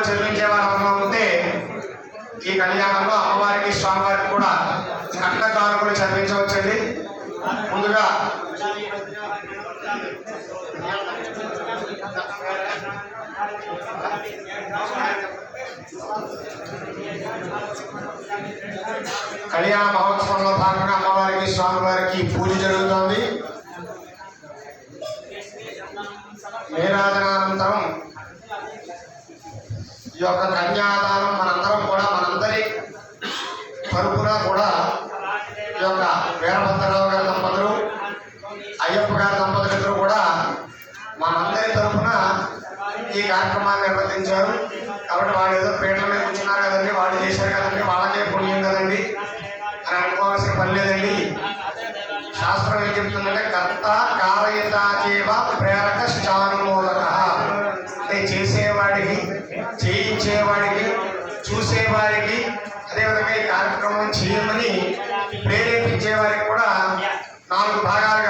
చెల్లించే వారు ఉంటే ఈ కళ్యాణంలో అమ్మవారికి స్వామివారికి కూడా కట్న కానుకలు చెల్లించవచ్చండి. ముందుగా కళ్యాణ మహోత్సవంలో భాగంగా అమ్మవారికి స్వామివారికి పూజ జరుగుతోంది. నీరాజనానంతరం ఈ యొక్క కన్యాదానం మనందరం కూడా మనందరి తరపున కూడా ఈ యొక్క వీరభద్రరావు గారి దంపతులు అయ్యప్ప గారి దంపతులు ఇద్దరు కూడా మనందరి తరపున ఈ కార్యక్రమాన్ని నిర్వర్తించారు. కాబట్టి వాళ్ళు ఏదో పీటల మీద కూర్చున్నారు కదండి, వాళ్ళు చేశారు కదండి, వాళ్ళకే పుణ్యం కదండి అని అనుకోవాల్సిన పని లేదండి. శాస్త్రం ఏం చెప్తుందంటే కర్త కారయత జీవ ప్రేరక స్థానుమూలక అంటే చేసేవాడికి, చేయించేవాడికి, చూసేవారికి, అదేవిధంగా ఈ కార్యక్రమం చేయమని ప్రేరేపించే వారికి కూడా 4 భాగాలుగా